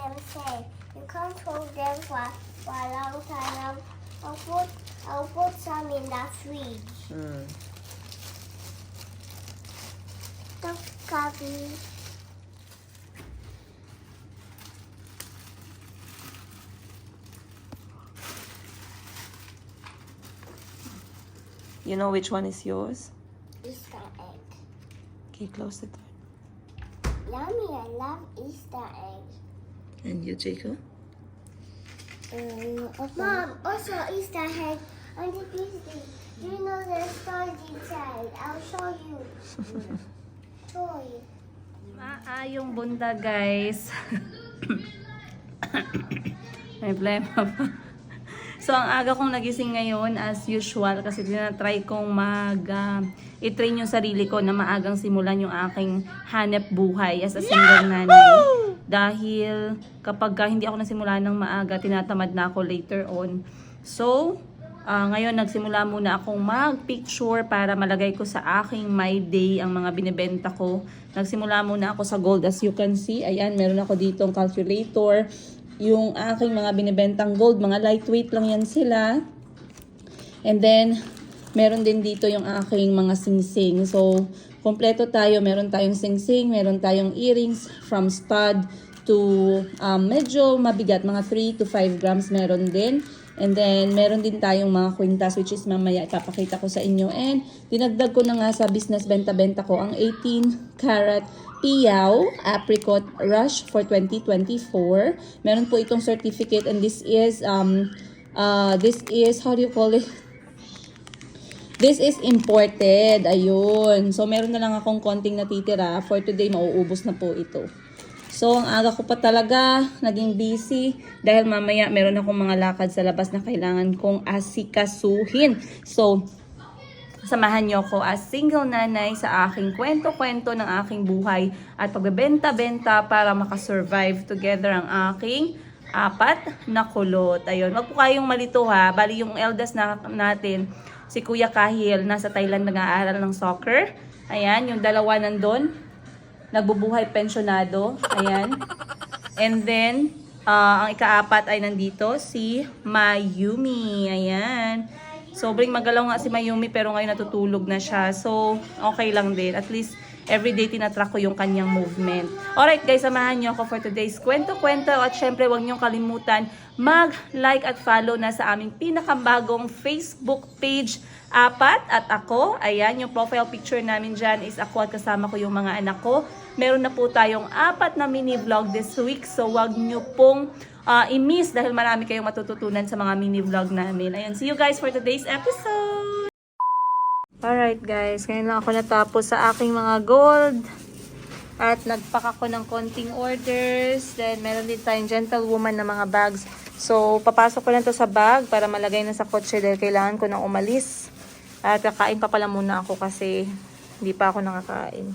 them safe. You can't hold them for a long time. I'll put some in the fridge. Look, Cubby. You know which one is yours? Easter egg. Okay, close the door. Yummy, I love Easter eggs. And you, Jacob? Mom, also Easter egg on the Disney. Do you know the stars inside? I'll show you. Toy. Maayong bunda, guys. May problema pa. So, ang aga kong nagising ngayon, as usual, kasi tinatry kong i-train yung sarili ko na maagang simulan yung aking hanep buhay as a single nanay. Dahil kapag hindi ako nasimulan ng maaga, tinatamad na ako later on. So, ngayon nagsimula muna akong mag-picture para malagay ko sa aking My Day ang mga binibenta ko. Nagsimula muna ako sa gold, as you can see. Ayan, meron ako ditong calculator. Yung aking mga binibentang gold, mga lightweight lang yan sila. And then, meron din dito yung aking mga singsing. So, kompleto tayo. Meron tayong singsing, meron tayong earrings from stud to medyo mabigat, mga 3 to 5 grams meron din. And then, meron din tayong mga kwintas, which is mamaya ipapakita ko sa inyo. And, dinagdag ko na nga sa business benta-benta ko ang 18 karat Piyaw Apricot Rush for 2024. Meron po itong certificate, and this is, how do you call it? This is imported. Ayun. So, meron na lang akong konting natitira. For today, mauubos na po ito. So, ang aga ko pa talaga, naging busy. Dahil mamaya, meron akong mga lakad sa labas na kailangan kong asikasuhin. So, samahan niyo ako as single nanay sa aking kwento-kwento ng aking buhay at pagbebenta-benta para makasurvive together ang aking 4 na kulot. Ayun, wag po kayong malito ha. Bali yung eldest natin, si Kuya Kahil, nasa Thailand nag-aaral ng soccer. Ayan, yung dalawa nandun, nagbubuhay pensionado. Ayan. And then, ang ika-4 ay nandito, si Mayumi. Ayan. Sobrang magalaw nga si Mayumi pero ngayon natutulog na siya. So, okay lang din. At least, everyday tinatrack ko yung kanyang movement. Alright guys, samahan niyo ako for today's kwento-kwento. At syempre, huwag niyong kalimutan mag-like at follow na sa aming pinakabagong Facebook page, 4 at ako. Ayan, yung profile picture namin dyan is ako at kasama ko yung mga anak ko. Meron na po tayong 4 na mini vlog this week. So, huwag niyo pong i-miss dahil marami kayong matututunan sa mga mini vlog namin. Ayan, see you guys for today's episode! Alright guys, ngayon lang ako natapos sa aking mga gold. At nagpack ako ng konting orders. Then meron din tayong gentlewoman na mga bags. So, papasok ko lang to sa bag para malagay na sa kotse dahil kailangan ko nang umalis. At kakain pa pala muna ako kasi hindi pa ako nakakain.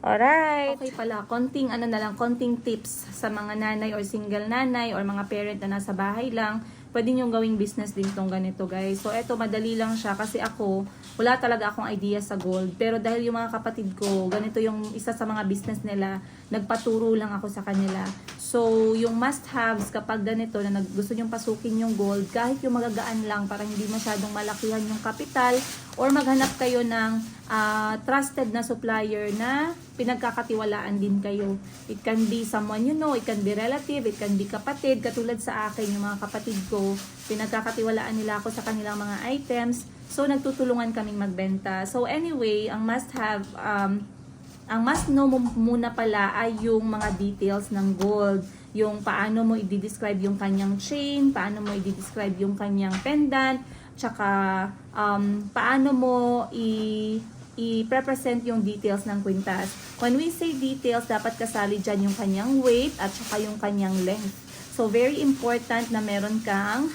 Alright. Okay pala, konting tips sa mga nanay or single nanay or mga parent na nasa bahay lang. Pwede nyo gawing business din tong ganito guys. So eto, madali lang siya kasi ako, wala talaga akong idea sa gold. Pero dahil yung mga kapatid ko, ganito yung isa sa mga business nila, nagpaturo lang ako sa kanila. So yung must-haves kapag ganito na gusto nyong pasukin yung gold, kahit yung magagaan lang para hindi masyadong malakihan yung kapital, or maghanap kayo ng trusted na supplier na pinagkakatiwalaan din kayo. It can be someone you know, it can be relative, it can be kapatid. Katulad sa akin, yung mga kapatid ko, pinagkakatiwalaan nila ako sa kanilang mga items. So, nagtutulungan kaming magbenta. So, anyway, ang must-have, ang must know mo muna pala ay yung mga details ng gold. Yung paano mo i-describe yung kanyang chain, paano mo i-describe yung kanyang pendant, tsaka paano mo i-represent yung details ng kwintas. When we say details, dapat kasali dyan yung kanyang weight at tsaka yung kanyang length. So, very important na meron kang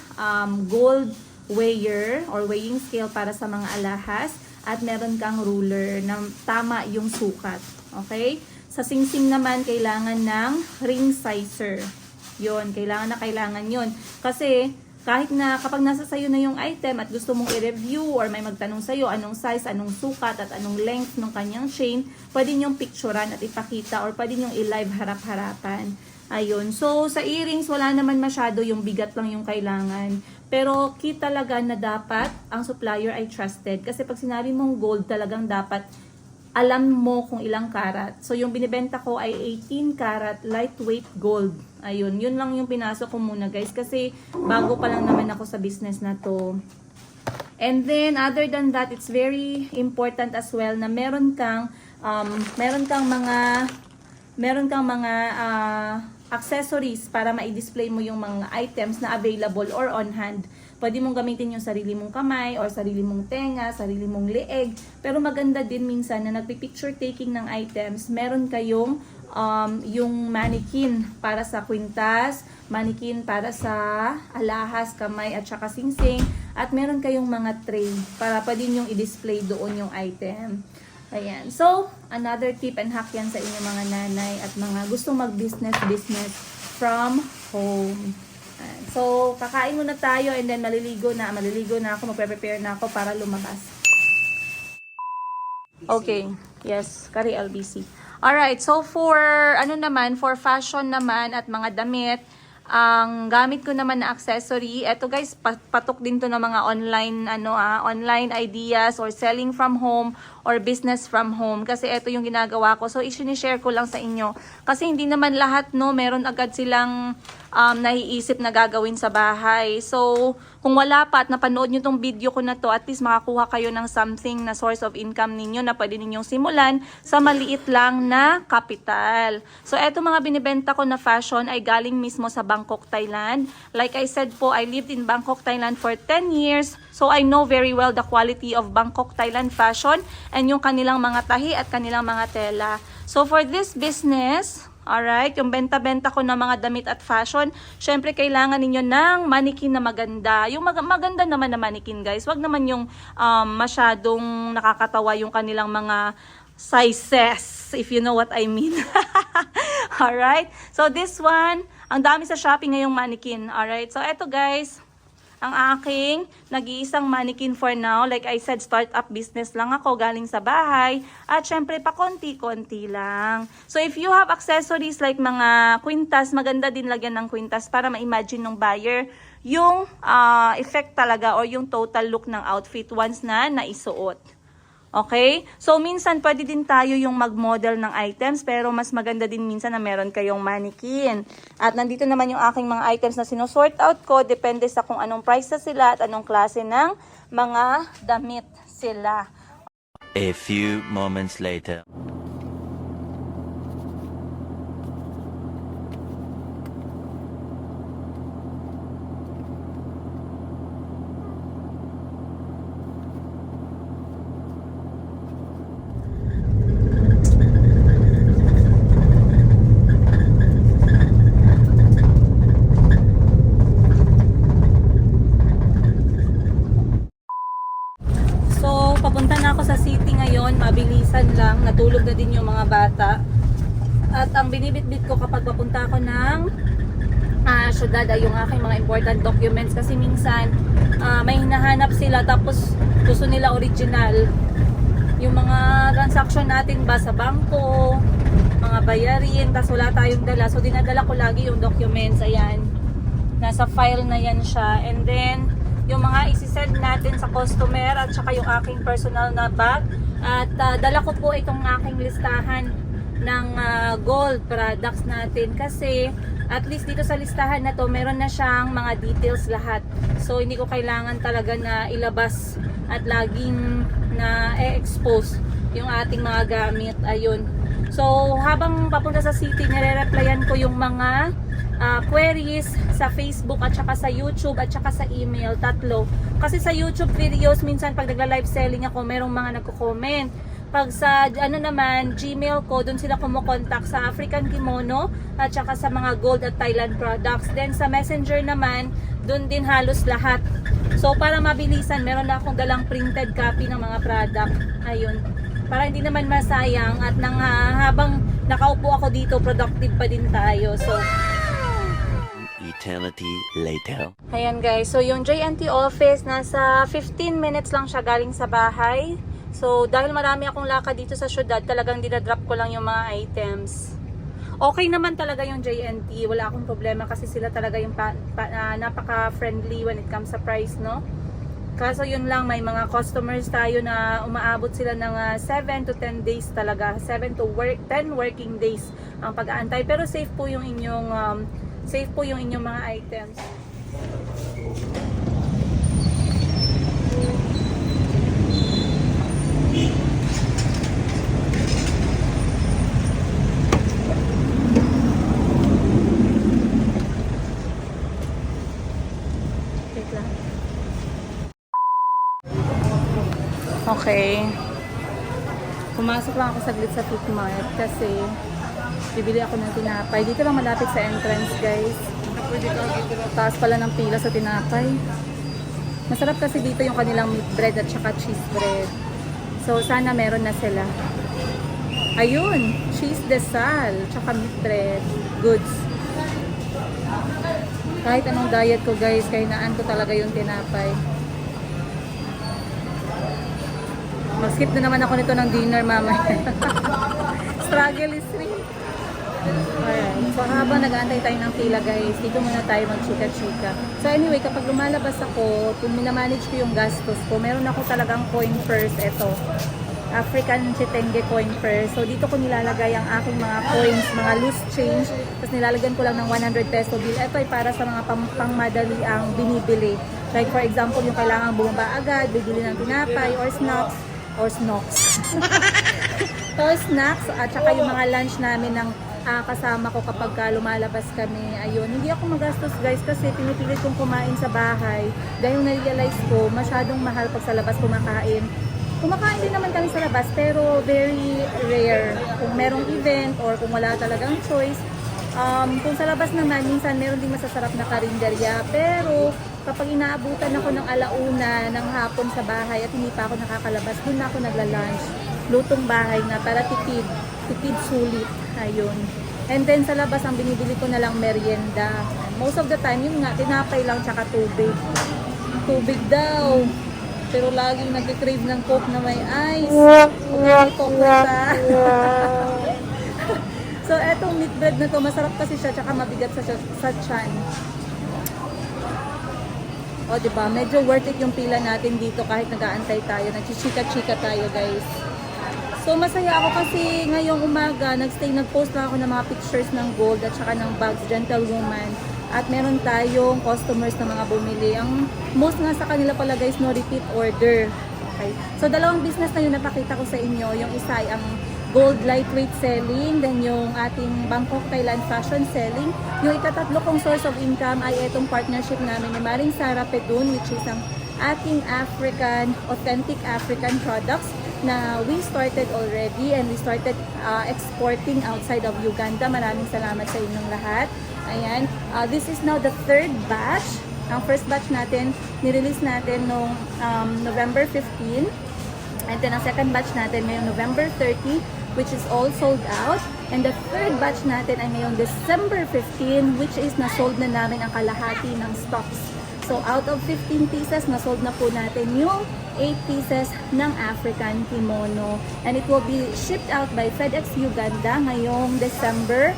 gold weigher or weighing scale para sa mga alahas at meron kang ruler na tama yung sukat. Okay? Sa singsing naman, kailangan ng ring sizer. Yun, kailangan yun. Kasi, kahit na kapag nasa sayo na yung item at gusto mong i-review or may magtanong sa'yo anong size, anong sukat at anong length ng kanyang chain, pwede nyong picturean at ipakita or pwede nyong i-live harap-harapan. Ayun. So, sa earrings, wala naman masyado, yung bigat lang yung kailangan. Pero, key talaga na dapat ang supplier ay trusted. Kasi pag sinabi mong gold, talagang dapat alam mo kung ilang karat. So, yung binibenta ko ay 18 karat lightweight gold. Ayun. Yun lang yung pinasok ko muna, guys. Kasi, bago pa lang naman ako sa business na to. And then, other than that, it's very important as well na meron kang mga accessories para ma-display mo yung mga items na available or on hand. Pwede mong gamitin yung sarili mong kamay or sarili mong tenga, sarili mong leeg. Pero maganda din minsan na nagpi-picture taking ng items, meron kayong yung mannequin para sa kwintas, mannequin para sa alahas, kamay at saka singsing, at meron kayong mga tray para pwede nyong i-display doon yung item. Ayan. So, another tip and hack yan sa inyo mga nanay at mga gustong mag-business from home. Ayan. So, kakain muna tayo and then maliligo na ako, magpe-prepare na ako para lumabas. Okay. Yes, Kari LBC. Alright, so for fashion naman at mga damit, ang gamit ko naman na accessory, eto guys, patok din to ng mga online ideas or selling from home or business from home. Kasi eto yung ginagawa ko. So, i-share ko lang sa inyo. Kasi hindi naman lahat, meron agad silang naiisip na gagawin sa bahay. So, kung wala pa at napanood nyo tong video ko na to, at least makakuha kayo ng something na source of income ninyo na pwede ninyong simulan sa maliit lang na capital. So, eto mga binibenta ko na fashion ay galing mismo sa Bangkok, Thailand. Like I said po, I lived in Bangkok, Thailand for 10 years. So, I know very well the quality of Bangkok, Thailand fashion and yung kanilang mga tahi at kanilang mga tela. So, for this business, alright, yung benta-benta ko ng mga damit at fashion, syempre kailangan ninyo ng mannequin na maganda. Yung maganda naman na mannequin, guys. Wag naman yung masyadong nakakatawa yung kanilang mga sizes, if you know what I mean. Alright, so this one, ang dami sa Shopee ngayong mannequin. Alright, so eto guys, ang aking nag-iisang mannequin for now. Like I said, startup business lang ako, galing sa bahay. At syempre, pa konti-konti lang. So, if you have accessories like mga kwintas, maganda din lagyan ng kwintas para ma-imagine ng buyer yung effect talaga or yung total look ng outfit once na naisuot. Okay? So, minsan pwede din tayo yung mag-model ng items, pero mas maganda din minsan na meron kayong mannequin. At nandito naman yung aking mga items na sinusort out ko, depende sa kung anong price na sila at anong klase ng mga damit sila. A few moments later. Papunta na ako sa city ngayon, mabilisan lang, natulog na din yung mga bata. At ang binibitbit ko kapag papunta ako ng syudad ay yung aking mga important documents kasi minsan may hinahanap sila tapos gusto nila original. Yung mga transaction natin ba sa bangko, mga bayarin, tapos wala tayong dala. So dinadala ko lagi yung documents, ayan. Nasa file na yan siya. And then, yung mga isi-send natin sa customer at saka yung aking personal na bag. At dala ko po itong aking listahan ng gold products natin kasi at least dito sa listahan na to meron na siyang mga details lahat. So hindi ko kailangan talaga na ilabas at laging na e-expose yung ating mga gamit. Ayun. So habang papunta sa city, nire-replyan ko yung mga queries sa Facebook at saka sa YouTube at saka sa email, tatlo. Kasi sa YouTube videos, minsan pag nagla-live selling ako, merong mga nagko-comment. Pag sa naman, Gmail ko, dun sila kumukontak sa African Kimono at saka sa mga gold at Thailand products. Then sa Messenger naman, dun din halos lahat. So para mabilisan, meron na akong dalang printed copy ng mga product. Ayun. Para hindi naman masayang at habang nakaupo ako dito, productive pa din tayo. So Eternity later. ayan guys, so yung JNT office, nasa 15 minutes lang siya galing sa bahay. So dahil marami akong lakad dito sa syudad, talagang dinadrop ko lang yung mga items. Okay naman talaga yung JNT. Wala akong problema kasi sila talaga yung napaka-friendly when it comes sa price, no? Kaso yun lang, may mga customers tayo na umaabot sila ng 7 to 10 days talaga. 7 to 10 working days ang pag-aantay. Pero safe po yung inyong mga items. Wait lang. Okay. Pumasok lang ako saglit sa Food Mart kasi bibili ako ng tinapay. Dito lang malapit sa entrance, guys. Taas pala ng pila sa tinapay. Masarap kasi dito yung kanilang meat bread at saka cheese bread. So, sana meron na sila. Ayun, cheese desal, tsaka meat bread. Goods. Kahit anong diet ko, guys, kainaan ko talaga yung tinapay. Mag-skip na naman ako nito ng dinner mamaya. Struggle is real. Alright. So habang nag-aantay tayo ng pila, guys, dito muna tayo mag-chika-chika. So anyway, kapag lumalabas ako, kung minamanage ko yung gastos ko, meron ako talagang coin purse. Ito. African Chitenge coin purse. So dito ko nilalagay ang aking mga coins, mga loose change. Tapos nilalagyan ko lang ng 100 peso bill. Ito ay para sa mga pangmadali ang binibili. Like for example, yung kailangan bumaba agad, bibili ng tinapay or snacks. Or snacks at saka yung mga lunch namin ng kasama ko kapag lumalabas kami. Ayun, hindi ako magastos, guys, kasi pinipilit kong kumain sa bahay dahil na-realize ko masyadong mahal pag sa labas kumakain. Kumakain din naman kami sa labas pero very rare. Kung merong event or kung wala talagang choice. Kung sa labas naman, minsan meron din masasarap na karinderya. Pero kapag inaabutan ako ng alauna ng hapon sa bahay at hindi pa ako nakakalabas, doon na ako nagla-lunch. Lutong bahay na para tipid sulit. Ayun. And then sa labas, ang binibili ko na lang merienda. Most of the time, yun nga, tinapay lang tsaka tubig. Tubig daw. Pero laging nag-crave ng Coke na may ice. May Coke na sa... So, etong meat bread na to, masarap kasi siya, tsaka mabigat sa tiyan. O, diba? Medyo worth it yung pila natin dito kahit nag-aantay tayo. Nagchichika-chika tayo, guys. So, masaya ako kasi ngayong umaga, nag-post lang ako ng mga pictures ng gold at saka ng bags, gentlewoman. At meron tayong customers na mga bumili. Ang most nga sa kanila pala, guys, no repeat order. Okay. So, dalawang business na yun napakita ko sa inyo. Yung isa ay ang gold lightweight selling, then yung ating Bangkok, Thailand fashion selling. Yung ikatatlo kong source of income ay itong partnership namin ni Maring Sara Pedun, which is ang ating authentic African products na we started already and we started exporting outside of Uganda. Maraming salamat sa inyong lahat. Ayan, this is now the third batch. Ang first batch natin, nirelease natin noong November 15. And then ang second batch natin ngayong November 30, which is all sold out. And the third batch natin ay ngayong December 15, which is nasold na namin ang kalahati ng stocks. So out of 15 pieces, nasold na po natin yung 8 pieces ng African kimono. And it will be shipped out by FedEx Uganda ngayong December.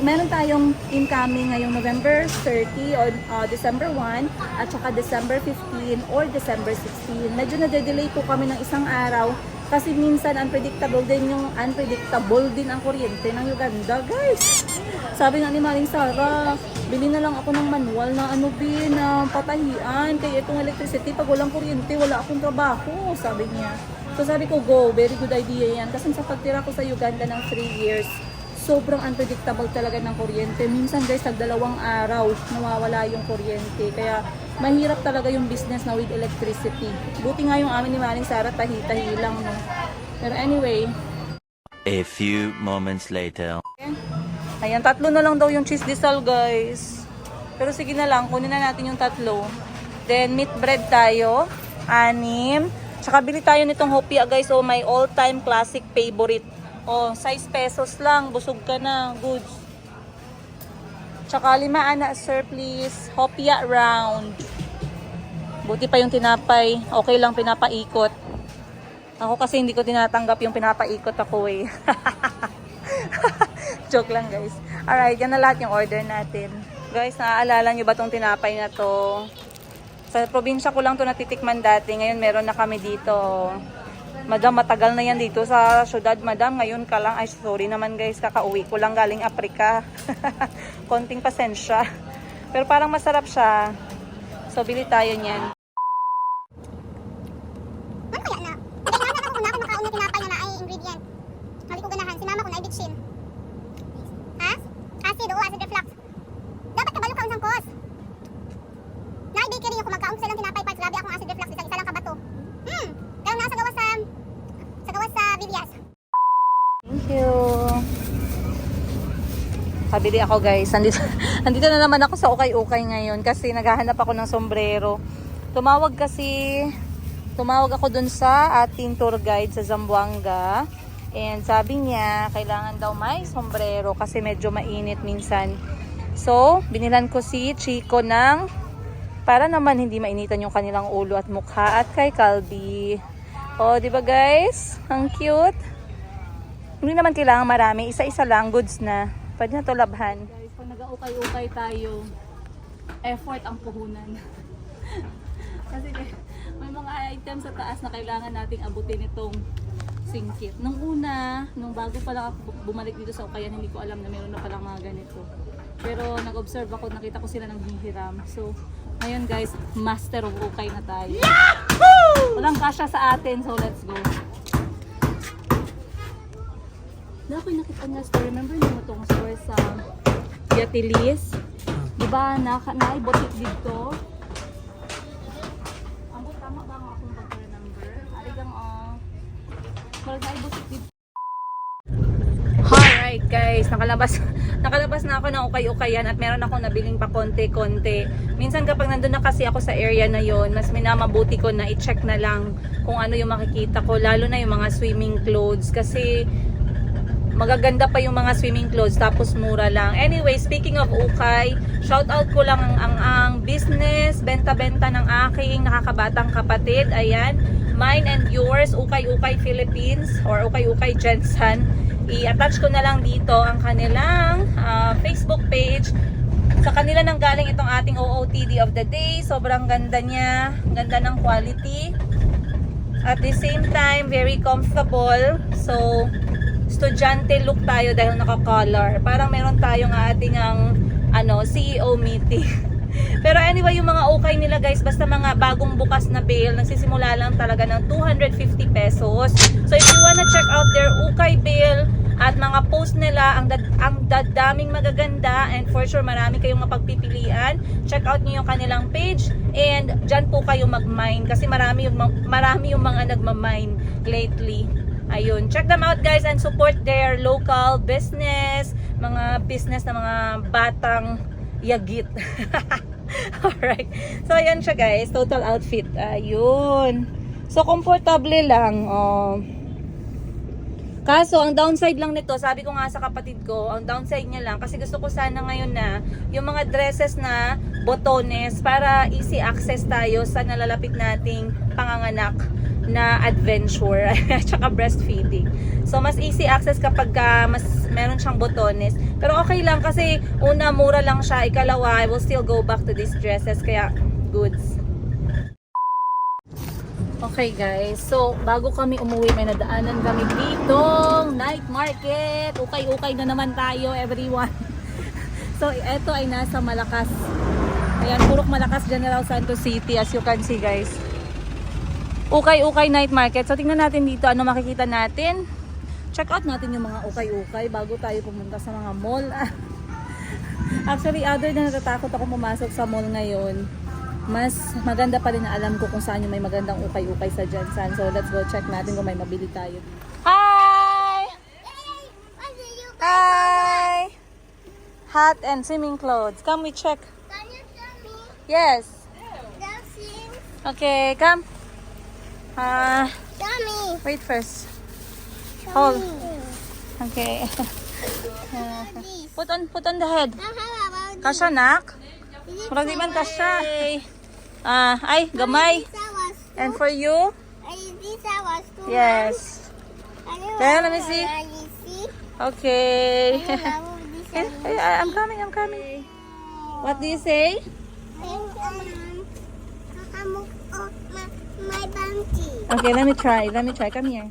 Meron tayong incoming ngayong November 30 or December 1 at saka December 15 or December 16. Medyo na-delay po kami ng isang araw kasi minsan unpredictable din ang kuryente ng Uganda, guys. Sabi nga ni Maring Sara, bili na lang ako ng manual na patahian kaya itong electricity pag walang kuryente wala akong trabaho, sabi niya. So sabi ko, go, very good idea yan kasi sa pagtira ko sa Uganda ng 3 years, sobrang unpredictable talaga ng kuryente. Minsan, guys, tag 2 araw nawawala yung kuryente. Kaya mahirap talaga yung business na with electricity. Buti nga yung amin ni Maring Sara, tahi-tahi lang, no? Pero anyway. A few moments later. Ayan, 3 na lang daw yung cheese disal, guys. Pero sige na lang, kunin na natin yung 3. Then, meat bread tayo. 6. Tsaka bili tayo nitong hopia, guys. Oh, my all-time classic favorite. Oh, 6 pesos lang. Busog ka na. Goods. Tsaka 5 ana, sir, please. Hopia round. Buti pa yung tinapay. Okay lang, pinapaikot. Ako kasi hindi ko tinatanggap yung pinapaikot ako eh. Joke lang guys. Alright, yan na lahat yung order natin. Guys, naaalala nyo ba tong tinapay na to? Sa probinsya ko lang to natitikman dati. Ngayon meron na kami dito. Madam, matagal na yan dito sa syudad. Madam, ngayon ka lang. Ay, sorry naman guys. Kakauwi ko lang galing Afrika. Konting pasensya. Pero parang masarap siya. So, bili tayo niyan. Ano kaya na? Naganahan ako kung ako makaon na tinapay na ay ingredient. Mali ko ganahan. Si mama ko na ibitsin. Ha? Acid, oo, acid reflux. Dapat kabalo ka unsang cause. Na-bakery ako magkaon ko silang tinapay parts. Grabe akong acid reflux. Isa lang kabato. Kaya na sa gawas sa Villas. Thank you. Pabili ako guys. Andito na naman ako sa ukay-ukay ngayon kasi naghahanap ako ng sombrero. Tumawag ako dun sa ating tour guide sa Zamboanga. And sabi niya, kailangan daw may sombrero kasi medyo mainit minsan. So, binilan ko si Chico ng para naman hindi mainitan yung kanilang ulo at mukha at kay Calby. Oh, di ba guys? Ang cute. Hindi naman kailangan marami. Isa-isa lang, goods na. Pwede na to labhan. Guys, pag nag-ukay-ukay tayo, effort ang puhunan. Kasi may mga items sa taas na kailangan nating abutin itong singkit. Nung bago pa lang ako bumalik dito sa ukayan, hindi ko alam na meron na palang mga ganito. Pero nag-observe ako, nakita ko sila ng hihiram. So, ngayon guys, master of ukay na tayo. Yahoo! Walang kasya sa atin, so let's go. Ako'y nakita nga store. Remember nyo itong store sa Yatilis? Diba, naibotik dito? Ambot, tama ba ang akong pag-remember? Aligang, parang naibotik dito. Alright guys, nakalabas na ako ng ukay-ukayan at meron akong nabiling pa konti-konti. Minsan kapag nandun na kasi ako sa area na yon, mas minamabuti ko na i-check na lang kung ano yung makikita ko, lalo na yung mga swimming clothes kasi magaganda pa yung mga swimming clothes tapos mura lang. Anyway, speaking of ukay, shout out ko lang ang business, benta-benta ng aking nakakabatang kapatid. Ayan, mine and yours, Ukay-Ukay Philippines or Ukay-Ukay Jensen. I-attach ko na lang dito ang kanilang Facebook page. Sa kanila nang galing itong ating OOTD of the day. Sobrang ganda niya, ganda ng quality. At the same time, very comfortable. So, estudyante look tayo dahil naka-color. Parang meron tayong ating CEO meeting. Pero anyway, yung mga ukay nila guys, basta mga bagong bukas na bale, nagsisimula lang talaga ng 250 pesos. So if you wanna check out their ukay bale at mga post nila, ang dadaming magaganda and for sure marami kayong mapagpipilian. Check out niyo yung kanilang page and dyan po kayo mag-mine kasi marami yung mga nagma-mine lately. Ayun, check them out guys and support their local business, mga business na mga batang yagit. Alright, so ayan siya guys, total outfit. Ayun, so komportable lang. Kaso ang downside lang nito, sabi ko nga sa kapatid ko, ang downside niya lang kasi gusto ko sana ngayon na yung mga dresses na botones para easy access tayo sa nalalapit nating panganganak na adventure at saka breastfeeding. So mas easy access kapag mas meron siyang botones. Pero okay lang kasi una mura lang siya, ikalawa I will still go back to these dresses kaya goods. Okay guys, so bago kami umuwi may nadaanan kami ditong night market. Ukay-ukay na naman tayo everyone. So ito ay nasa Malakas. Ayan, Purok Malakas, General Santos City as you can see guys. Ukay-ukay night market. So tingnan natin dito ano makikita natin. Check out natin yung mga ukay-ukay bago tayo pumunta sa mga mall. Actually, other than natatakot ako pumasok sa mall ngayon, mas maganda pa rin na alam ko kung saan yung may magandang ukay-ukay sa Jensen. So let's go check natin kung may mabili tayo. Hi! Hi! Hat and swimming clothes. Come we check. Can you show me? Yes. Dancing. Okay, come. Show me. Wait first. Show Hold. me. Okay. This. Put on the head. Now how about Kasha nak? this? Murag di man kasha. Ay, gamay. And for you? This was too Yes. much. Then let me see. Can you see? Okay. Hey, I'm coming, I'm coming. What do you say? My bounty. Okay, let me try. Come here.